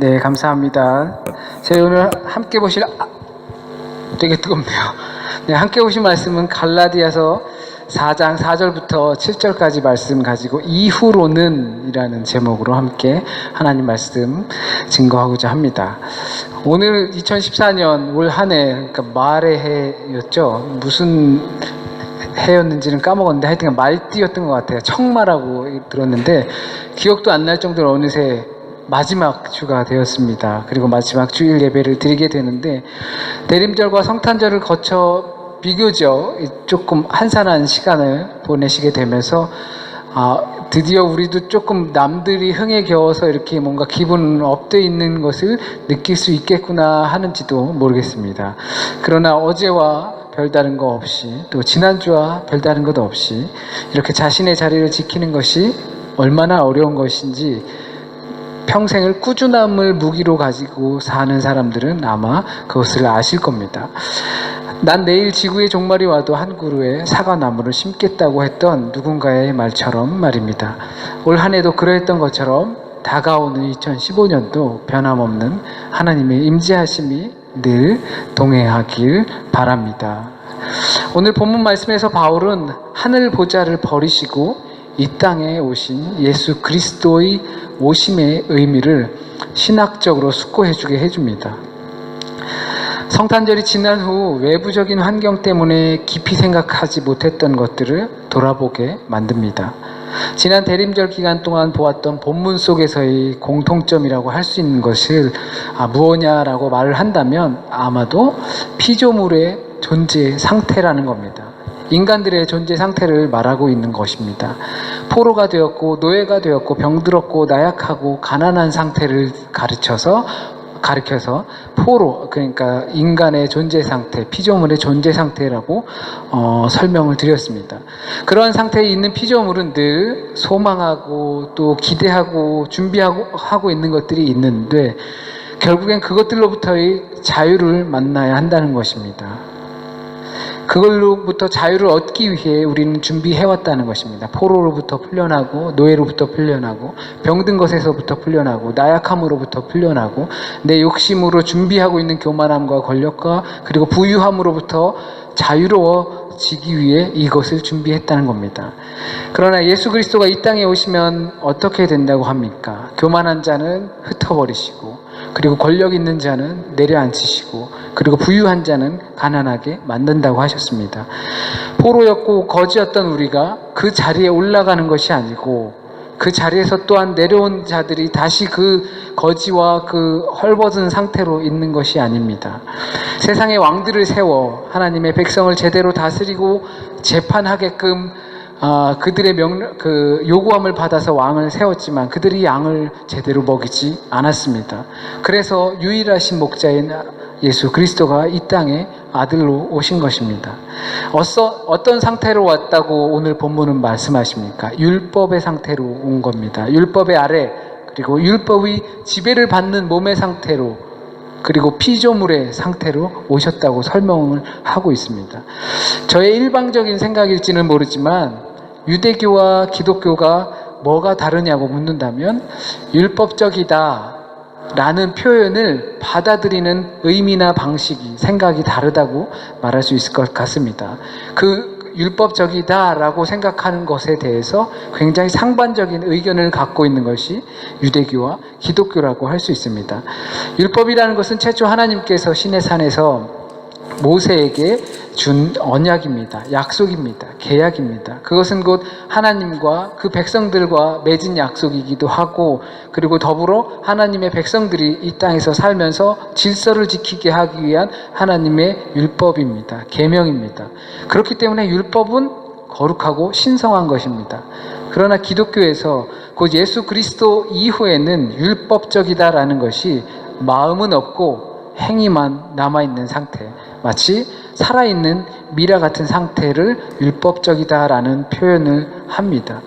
네, 감사합니다. 저희 오늘 함께 보실 되게 뜨겁네요. 네, 함께 보실 말씀은 갈라디아서 4장 4절부터 7절까지 말씀 가지고 이후로는 이라는 제목으로 함께 하나님 말씀 증거하고자 합니다. 오늘 2014년 올 한 해, 그러니까 말의 해였죠. 무슨 해였는지는 까먹었는데 하여튼 말띠였던 것 같아요. 청말하고 들었는데 기억도 안 날 정도로 어느새 마지막 주가 되었습니다. 그리고 마지막 주일 예배를 드리게 되는데 대림절과 성탄절을 거쳐 비교적 조금 한산한 시간을 보내시게 되면서 드디어 우리도 조금 남들이 흥에 겨워서 이렇게 뭔가 기분 업돼 있는 것을 느낄 수 있겠구나 하는지도 모르겠습니다. 그러나 어제와 별다른 거 없이 또 지난주와 별다른 것 없이 이렇게 자신의 자리를 지키는 것이 얼마나 어려운 것인지 평생을 꾸준함을 무기로 가지고 사는 사람들은 아마 그것을 아실 겁니다. 난 내일 지구의 종말이 와도 한 그루의 사과나무를 심겠다고 했던 누군가의 말처럼 말입니다. 올 한 해도 그러했던 것처럼 다가오는 2015년도 변함없는 하나님의 임재하심이 늘 동행하길 바랍니다. 오늘 본문 말씀에서 바울은 하늘 보좌를 버리시고 이 땅에 오신 예수 그리스도의 오심의 의미를 신학적으로 숙고해주게 해줍니다. 성탄절이 지난 후 외부적인 환경 때문에 깊이 생각하지 못했던 것들을 돌아보게 만듭니다. 지난 대림절 기간 동안 보았던 본문 속에서의 공통점이라고 할 수 있는 것을 무엇냐라고 말을 한다면 아마도 피조물의 존재 상태라는 겁니다. 인간들의 존재 상태를 말하고 있는 것입니다. 포로가 되었고 노예가 되었고 병들었고 나약하고 가난한 상태를 가르쳐서 포로, 그러니까 인간의 존재 상태, 피조물의 존재 상태라고 설명을 드렸습니다. 그러한 상태에 있는 피조물은 늘 소망하고 또 기대하고 준비하고 있는 것들이 있는데 결국엔 그것들로부터의 자유를 만나야 한다는 것입니다. 그걸로부터 자유를 얻기 위해 우리는 준비해왔다는 것입니다. 포로로부터 풀려나고 노예로부터 풀려나고 병든 것에서부터 풀려나고 나약함으로부터 풀려나고 내 욕심으로 준비하고 있는 교만함과 권력과 그리고 부유함으로부터 자유로워지기 위해 이것을 준비했다는 겁니다. 그러나 예수 그리스도가 이 땅에 오시면 어떻게 된다고 합니까? 교만한 자는 흩어버리시고 그리고 권력 있는 자는 내려앉히시고 그리고 부유한 자는 가난하게 만든다고 하셨습니다. 포로였고 거지였던 우리가 그 자리에 올라가는 것이 아니고 그 자리에서 또한 내려온 자들이 다시 그 거지와 그 헐벗은 상태로 있는 것이 아닙니다. 세상의 왕들을 세워 하나님의 백성을 제대로 다스리고 재판하게끔 그들의 요구함을 받아서 왕을 세웠지만 그들이 양을 제대로 먹이지 않았습니다. 그래서 유일하신 목자인 예수 그리스도가 이 땅에 아들로 오신 것입니다. 어떤 상태로 왔다고 오늘 본문은 말씀하십니까? 율법의 상태로 온 겁니다. 율법의 아래 그리고 율법의 지배를 받는 몸의 상태로 그리고 피조물의 상태로 오셨다고 설명을 하고 있습니다. 저의 일방적인 생각일지는 모르지만 유대교와 기독교가 뭐가 다르냐고 묻는다면 율법적이다 라는 표현을 받아들이는 의미나 방식이 생각이 다르다고 말할 수 있을 것 같습니다. 그 율법적이다 라고 생각하는 것에 대해서 굉장히 상반적인 의견을 갖고 있는 것이 유대교와 기독교라고 할 수 있습니다. 율법이라는 것은 최초 하나님께서 시내산에서 모세에게 준 언약입니다. 약속입니다. 계약입니다. 그것은 곧 하나님과 그 백성들과 맺은 약속이기도 하고 그리고 더불어 하나님의 백성들이 이 땅에서 살면서 질서를 지키게 하기 위한 하나님의 율법입니다. 계명입니다. 그렇기 때문에 율법은 거룩하고 신성한 것입니다. 그러나 기독교에서 곧 예수 그리스도 이후에는 율법적이다라는 것이 마음은 없고 행위만 남아있는 상태, 마치 살아있는 미라 같은 상태를 율법적이다라는 표현을 합니다.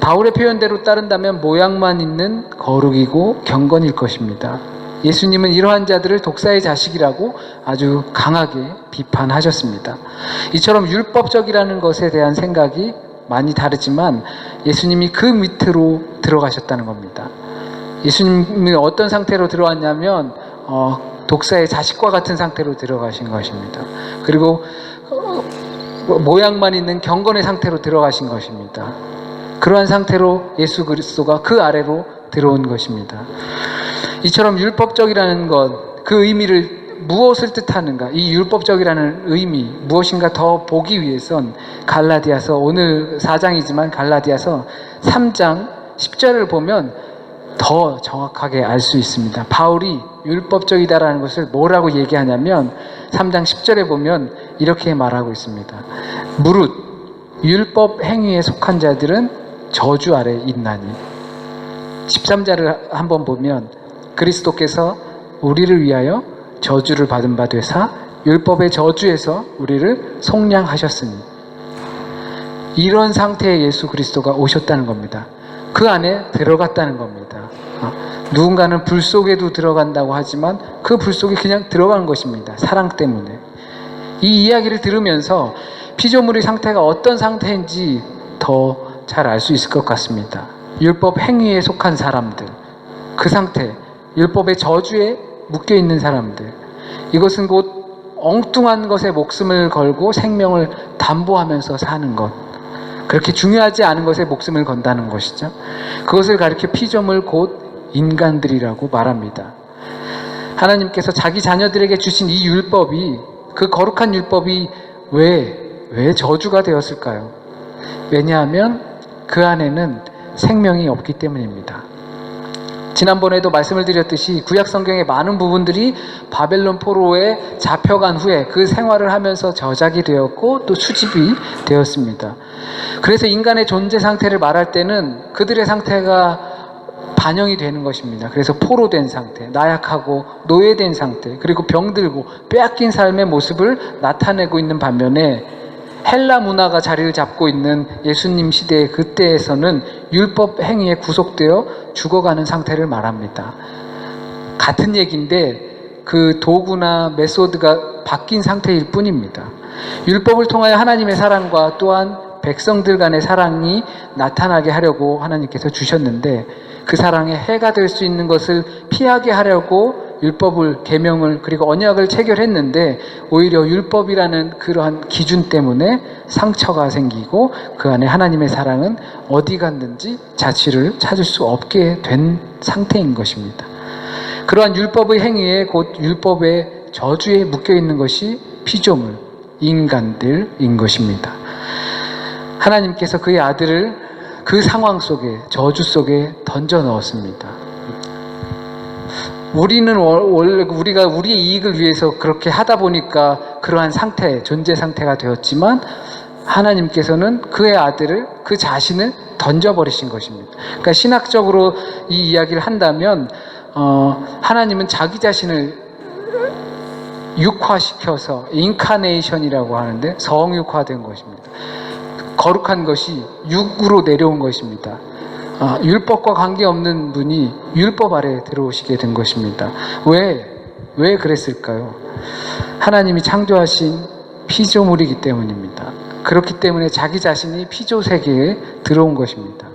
바울의 표현대로 따른다면 모양만 있는 거룩이고 경건일 것입니다. 예수님은 이러한 자들을 독사의 자식이라고 아주 강하게 비판하셨습니다. 이처럼 율법적이라는 것에 대한 생각이 많이 다르지만 예수님이 그 밑으로 들어가셨다는 겁니다. 예수님이 어떤 상태로 들어왔냐면 독사의 자식과 같은 상태로 들어가신 것입니다. 그리고 모양만 있는 경건의 상태로 들어가신 것입니다. 그러한 상태로 예수 그리스도가 그 아래로 들어온 것입니다. 이처럼 율법적이라는 것, 그 의미를 무엇을 뜻하는가? 이 율법적이라는 의미 무엇인가 더 보기 위해선 갈라디아서, 오늘 4장이지만 갈라디아서 3장 10절을 보면 더 정확하게 알 수 있습니다. 바울이 율법적이다라는 것을 뭐라고 얘기하냐면 3장 10절에 보면 이렇게 말하고 있습니다. 무릇 율법 행위에 속한 자들은 저주 아래 있나니. 13절을 한번 보면 그리스도께서 우리를 위하여 저주를 받은 바 되사 율법의 저주에서 우리를 속량하셨으니. 이런 상태의 예수 그리스도가 오셨다는 겁니다. 그 안에 들어갔다는 겁니다. 누군가는 불 속에도 들어간다고 하지만 그 불 속에 그냥 들어간 것입니다. 사랑 때문에. 이 이야기를 들으면서 피조물의 상태가 어떤 상태인지 더 잘 알 수 있을 것 같습니다. 율법 행위에 속한 사람들, 그 상태, 율법의 저주에 묶여있는 사람들, 이것은 곧 엉뚱한 것에 목숨을 걸고 생명을 담보하면서 사는 것, 그렇게 중요하지 않은 것에 목숨을 건다는 것이죠. 그것을 가리켜 피조물 곧 인간들이라고 말합니다. 하나님께서 자기 자녀들에게 주신 이 율법이, 그 거룩한 율법이 왜 저주가 되었을까요? 왜냐하면 그 안에는 생명이 없기 때문입니다. 지난번에도 말씀을 드렸듯이 구약 성경의 많은 부분들이 바벨론 포로에 잡혀간 후에 그 생활을 하면서 저작이 되었고 또 수집이 되었습니다. 그래서 인간의 존재 상태를 말할 때는 그들의 상태가 반영이 되는 것입니다. 그래서 포로된 상태, 나약하고 노예된 상태, 그리고 병들고 빼앗긴 삶의 모습을 나타내고 있는 반면에 헬라 문화가 자리를 잡고 있는 예수님 시대의 그때에서는 율법 행위에 구속되어 죽어가는 상태를 말합니다. 같은 얘기인데 그 도구나 메소드가 바뀐 상태일 뿐입니다. 율법을 통하여 하나님의 사랑과 또한 백성들 간의 사랑이 나타나게 하려고 하나님께서 주셨는데, 그 사랑에 해가 될 수 있는 것을 피하게 하려고 율법을, 계명을, 그리고 언약을 체결했는데 오히려 율법이라는 그러한 기준 때문에 상처가 생기고 그 안에 하나님의 사랑은 어디 갔는지 자취를 찾을 수 없게 된 상태인 것입니다. 그러한 율법의 행위에 곧 율법의 저주에 묶여있는 것이 피조물, 인간들인 것입니다. 하나님께서 그의 아들을 그 상황 속에, 저주 속에 던져 넣었습니다. 우리는 원래 우리가 우리의 이익을 위해서 그렇게 하다 보니까 그러한 상태, 존재 상태가 되었지만 하나님께서는 그의 아들을, 그 자신을 던져버리신 것입니다. 그러니까 신학적으로 이 이야기를 한다면 하나님은 자기 자신을 육화시켜서 인카네이션이라고 하는데 성육화된 것입니다. 거룩한 것이 육으로 내려온 것입니다. 율법과 관계없는 분이 율법 아래에 들어오시게 된 것입니다. 왜 그랬을까요? 하나님이 창조하신 피조물이기 때문입니다. 그렇기 때문에 자기 자신이 피조 세계에 들어온 것입니다.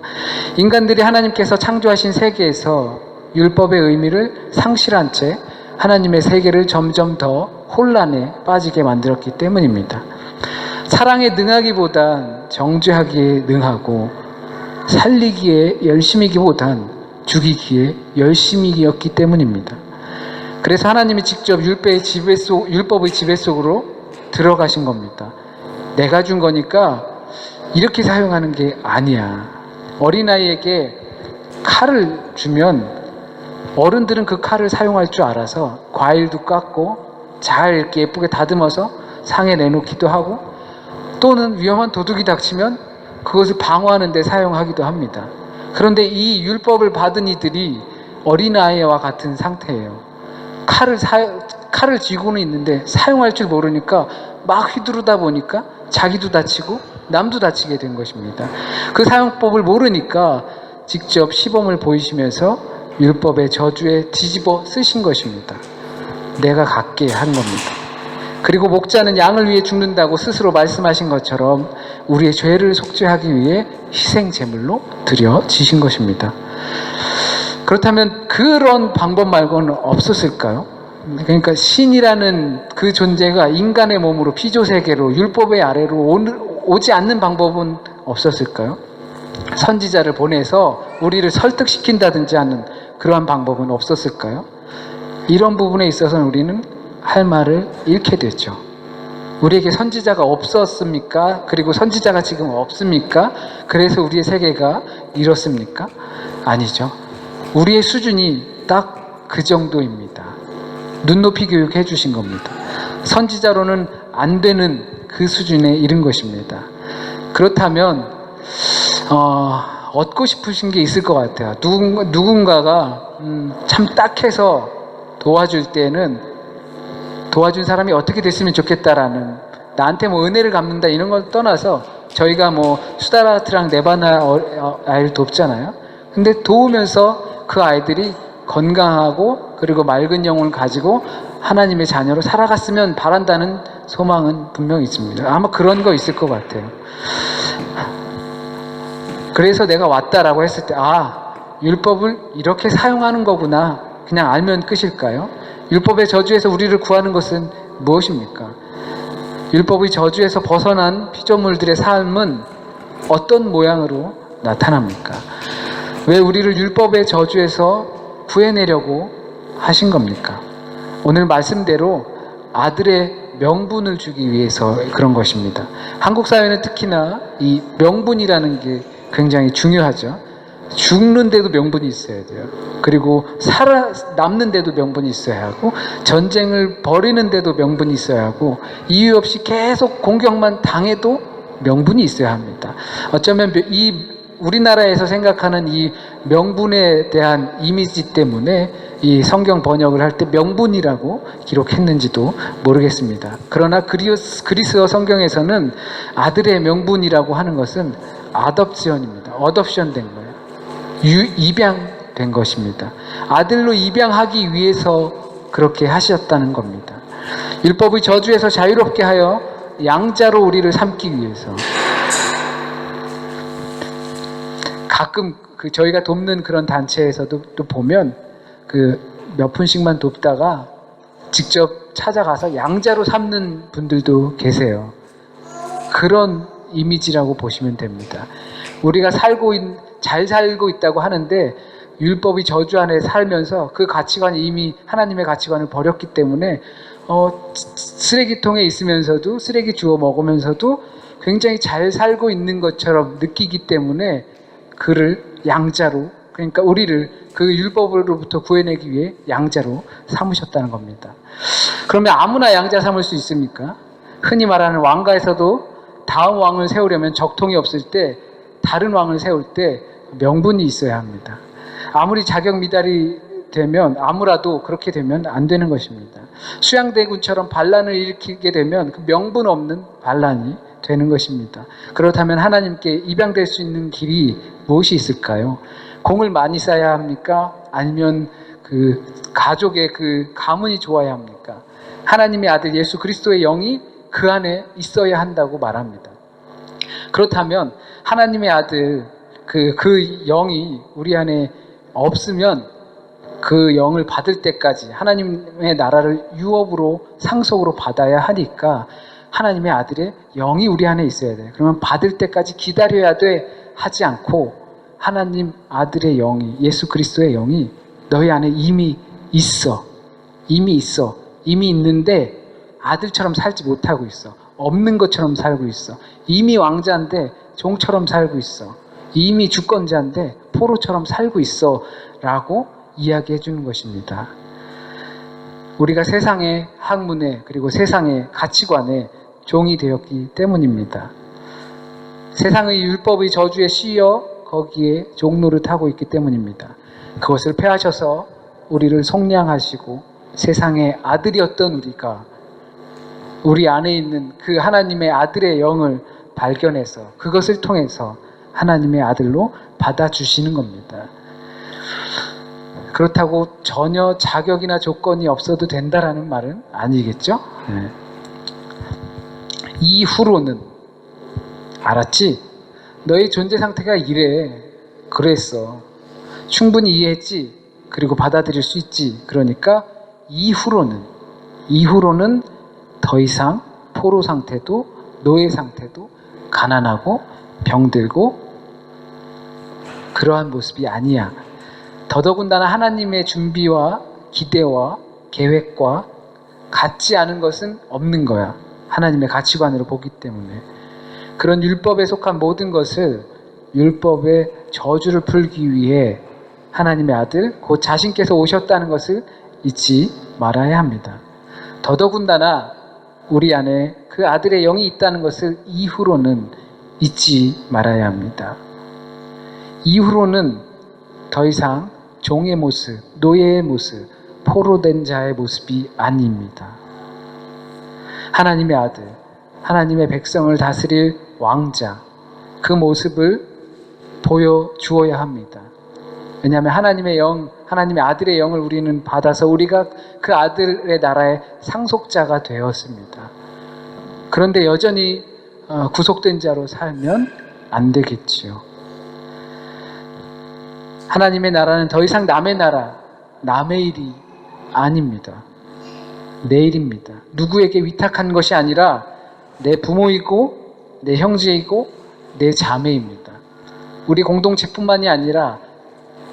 인간들이 하나님께서 창조하신 세계에서 율법의 의미를 상실한 채 하나님의 세계를 점점 더 혼란에 빠지게 만들었기 때문입니다. 사랑에 능하기보단 정죄하기에 능하고 살리기에 열심이기보단 죽이기에 열심이었기 때문입니다. 그래서 하나님이 직접 율법의 지배 속으로 들어가신 겁니다. 내가 준 거니까 이렇게 사용하는 게 아니야. 어린아이에게 칼을 주면 어른들은 그 칼을 사용할 줄 알아서 과일도 깎고 잘 이렇게 예쁘게 다듬어서 상에 내놓기도 하고, 또는 위험한 도둑이 닥치면 그것을 방어하는 데 사용하기도 합니다. 그런데 이 율법을 받은 이들이 어린아이와 같은 상태예요. 칼을 쥐고는 있는데 사용할 줄 모르니까 막 휘두르다 보니까 자기도 다치고 남도 다치게 된 것입니다. 그 사용법을 모르니까 직접 시범을 보이시면서 율법의 저주에 뒤집어 쓰신 것입니다. 내가 갖게 한 겁니다. 그리고 목자는 양을 위해 죽는다고 스스로 말씀하신 것처럼 우리의 죄를 속죄하기 위해 희생 제물로 드려지신 것입니다. 그렇다면 그런 방법 말고는 없었을까요? 그러니까 신이라는 그 존재가 인간의 몸으로 피조세계로 율법의 아래로 오지 않는 방법은 없었을까요? 선지자를 보내서 우리를 설득시킨다든지 하는 그러한 방법은 없었을까요? 이런 부분에 있어서는 우리는 할 말을 잃게 되죠. 우리에게 선지자가 없었습니까? 그리고 선지자가 지금 없습니까? 그래서 우리의 세계가 이렇습니까? 아니죠. 우리의 수준이 딱 그 정도입니다. 눈높이 교육해 주신 겁니다. 선지자로는 안 되는 그 수준에 이른 것입니다. 그렇다면 얻고 싶으신 게 있을 것 같아요. 누군가가 참 딱해서 도와줄 때는 도와준 사람이 어떻게 됐으면 좋겠다라는, 나한테 뭐 은혜를 갚는다 이런 걸 떠나서 저희가 뭐 수다라트랑 네바나 아이를 돕잖아요. 근데 도우면서 그 아이들이 건강하고 그리고 맑은 영혼을 가지고 하나님의 자녀로 살아갔으면 바란다는 소망은 분명히 있습니다. 아마 그런 거 있을 것 같아요. 그래서 내가 왔다라고 했을 때, 율법을 이렇게 사용하는 거구나, 그냥 알면 끝일까요? 율법의 저주에서 우리를 구하는 것은 무엇입니까? 율법의 저주에서 벗어난 피조물들의 삶은 어떤 모양으로 나타납니까? 왜 우리를 율법의 저주에서 구해내려고 하신 겁니까? 오늘 말씀대로 아들의 명분을 주기 위해서 그런 것입니다. 한국 사회는 특히나 이 명분이라는 게 굉장히 중요하죠. 죽는데도 명분이 있어야 돼요. 그리고 살아남는데도 명분이 있어야 하고, 전쟁을 벌이는데도 명분이 있어야 하고, 이유 없이 계속 공격만 당해도 명분이 있어야 합니다. 어쩌면 우리나라에서 생각하는 이 명분에 대한 이미지 때문에 이 성경 번역을 할 때 명분이라고 기록했는지도 모르겠습니다. 그러나 그리스어 성경에서는 아들의 명분이라고 하는 것은 아덥션입니다. 어덥션 된 거예요. 입양된 것입니다. 아들로 입양하기 위해서 그렇게 하셨다는 겁니다. 율법의 저주에서 자유롭게 하여 양자로 우리를 삼기 위해서. 가끔 저희가 돕는 그런 단체에서도 또 보면 몇 푼씩만 돕다가 직접 찾아가서 양자로 삼는 분들도 계세요. 그런 이미지라고 보시면 됩니다. 우리가 잘 살고 있다고 하는데 율법이 저주 안에 살면서 그 가치관이 이미 하나님의 가치관을 버렸기 때문에 쓰레기통에 있으면서도 쓰레기 주워 먹으면서도 굉장히 잘 살고 있는 것처럼 느끼기 때문에 그를 양자로, 그러니까 우리를 그 율법으로부터 구해내기 위해 양자로 삼으셨다는 겁니다. 그러면 아무나 양자 삼을 수 있습니까? 흔히 말하는 왕가에서도 다음 왕을 세우려면 적통이 없을 때, 다른 왕을 세울 때 명분이 있어야 합니다. 아무리 자격 미달이 되면, 아무라도 그렇게 되면 안 되는 것입니다. 수양대군처럼 반란을 일으키게 되면 그 명분 없는 반란이 되는 것입니다. 그렇다면 하나님께 입양될 수 있는 길이 무엇이 있을까요? 공을 많이 쌓아야 합니까? 아니면 그 가족의 그 가문이 좋아야 합니까? 하나님의 아들 예수 그리스도의 영이 그 안에 있어야 한다고 말합니다. 그렇다면 하나님의 아들 그 영이 우리 안에 없으면 그 영을 받을 때까지 하나님의 나라를 유업으로 상속으로 받아야 하니까 하나님의 아들의 영이 우리 안에 있어야 돼. 그러면 받을 때까지 기다려야 돼 하지 않고, 하나님 아들의 영이, 예수 그리스도의 영이 너희 안에 이미 있어. 이미 있는데 아들처럼 살지 못하고 있어. 없는 것처럼 살고 있어. 이미 왕자인데 종처럼 살고 있어. 이미 주권자인데 포로처럼 살고 있어 라고 이야기해 주는 것입니다. 우리가 세상의 학문에, 그리고 세상의 가치관에 종이 되었기 때문입니다. 세상의 율법의 저주에 씌여 거기에 종노를 타고 있기 때문입니다. 그것을 폐하셔서 우리를 속량하시고 세상의 아들이었던 우리가 우리 안에 있는 그 하나님의 아들의 영을 발견해서 그것을 통해서 하나님의 아들로 받아주시는 겁니다. 그렇다고 전혀 자격이나 조건이 없어도 된다라는 말은 아니겠죠? 네. 이후로는, 알았지? 너의 존재 상태가 이래. 그랬어. 충분히 이해했지. 그리고 받아들일 수 있지. 그러니까 이후로는 더 이상 포로 상태도 노예 상태도 가난하고 병들고 그러한 모습이 아니야. 더더군다나 하나님의 준비와 기대와 계획과 같지 않은 것은 없는 거야. 하나님의 가치관으로 보기 때문에. 그런 율법에 속한 모든 것을 율법의 저주를 풀기 위해 하나님의 아들 곧 자신께서 오셨다는 것을 잊지 말아야 합니다. 더더군다나 우리 안에 그 아들의 영이 있다는 것을 이후로는 잊지 말아야 합니다. 이후로는 더 이상 종의 모습, 노예의 모습, 포로된 자의 모습이 아닙니다. 하나님의 아들, 하나님의 백성을 다스릴 왕자, 그 모습을 보여주어야 합니다. 왜냐하면 하나님의 영, 하나님의 아들의 영을 우리는 받아서 우리가 그 아들의 나라의 상속자가 되었습니다. 그런데 여전히 구속된 자로 살면 안 되겠지요. 하나님의 나라는 더 이상 남의 나라, 남의 일이 아닙니다. 내 일입니다. 누구에게 위탁한 것이 아니라 내 부모이고 내 형제이고 내 자매입니다. 우리 공동체뿐만이 아니라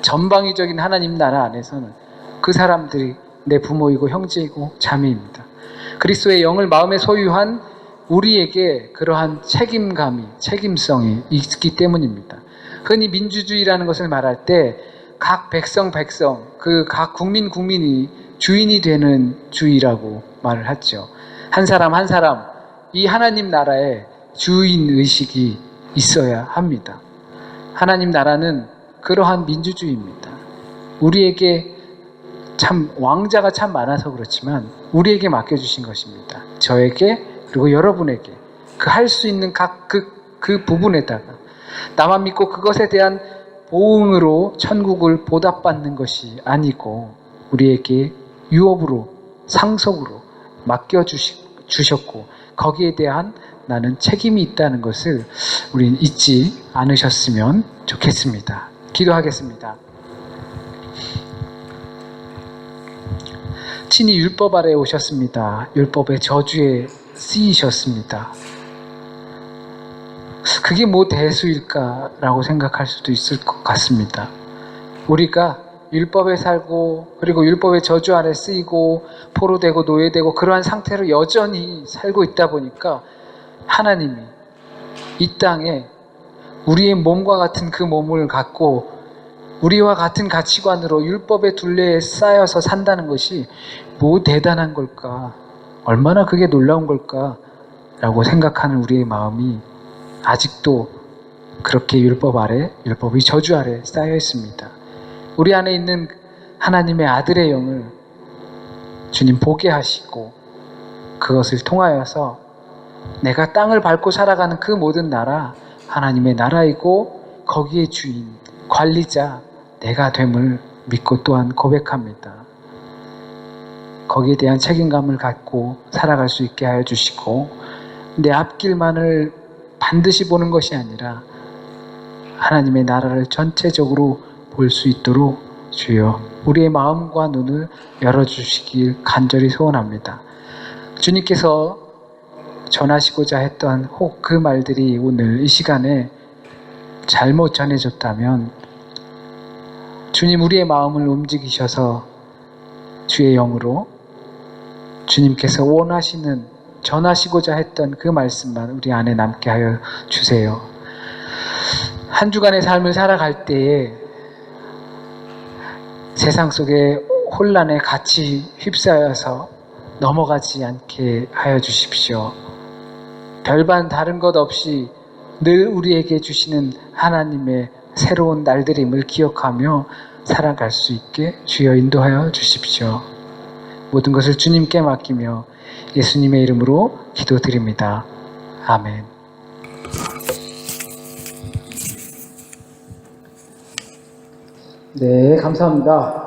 전방위적인 하나님 나라 안에서는 그 사람들이 내 부모이고 형제이고 자매입니다. 그리스도의 영을 마음에 소유한 우리에게 그러한 책임성이 있기 때문입니다. 흔히 민주주의라는 것을 말할 때 각 백성, 그 각 국민이 주인이 되는 주의라고 말을 하죠. 한 사람 이 하나님 나라에 주인의식이 있어야 합니다. 하나님 나라는 그러한 민주주의입니다. 우리에게 참 왕자가 참 많아서 그렇지만 우리에게 맡겨주신 것입니다. 저에게 그리고 여러분에게 그 할 수 있는 각 그 부분에다가 나만 믿고 그것에 대한 보응으로 천국을 보답받는 것이 아니고 우리에게 유업으로 상속으로 맡겨주셨고 거기에 대한 나는 책임이 있다는 것을 우리는 잊지 않으셨으면 좋겠습니다. 기도하겠습니다. 친히 율법 아래에 오셨습니다. 율법의 저주에 쓰이셨습니다. 그게 뭐 대수일까라고 생각할 수도 있을 것 같습니다. 우리가 율법에 살고 그리고 율법의 저주 아래 쓰이고 포로되고 노예되고 그러한 상태로 여전히 살고 있다 보니까 하나님이 이 땅에 우리의 몸과 같은 그 몸을 갖고 우리와 같은 가치관으로 율법의 둘레에 쌓여서 산다는 것이 뭐 대단한 걸까? 얼마나 그게 놀라운 걸까? 라고 생각하는 우리의 마음이 아직도 그렇게 율법이 저주 아래 쌓여 있습니다. 우리 안에 있는 하나님의 아들의 영을 주님 보게 하시고 그것을 통하여서 내가 땅을 밟고 살아가는 그 모든 나라, 하나님의 나라이고 거기에 주인, 관리자 내가 됨을 믿고 또한 고백합니다. 거기에 대한 책임감을 갖고 살아갈 수 있게 하여 주시고 내 앞길만을 반드시 보는 것이 아니라 하나님의 나라를 전체적으로 볼 수 있도록 주여 우리의 마음과 눈을 열어주시길 간절히 소원합니다. 주님께서 전하시고자 했던 혹 그 말들이 오늘 이 시간에 잘못 전해졌다면 주님 우리의 마음을 움직이셔서 주의 영으로 주님께서 원하시는 전하시고자 했던 그 말씀만 우리 안에 남게 하여 주세요. 한 주간의 삶을 살아갈 때에 세상 속의 혼란에 같이 휩싸여서 넘어가지 않게 하여 주십시오. 별반 다른 것 없이 늘 우리에게 주시는 하나님의 새로운 날들임을 기억하며 살아갈 수 있게 주여 인도하여 주십시오. 모든 것을 주님께 맡기며 예수님의 이름으로 기도드립니다. 아멘. 네, 감사합니다.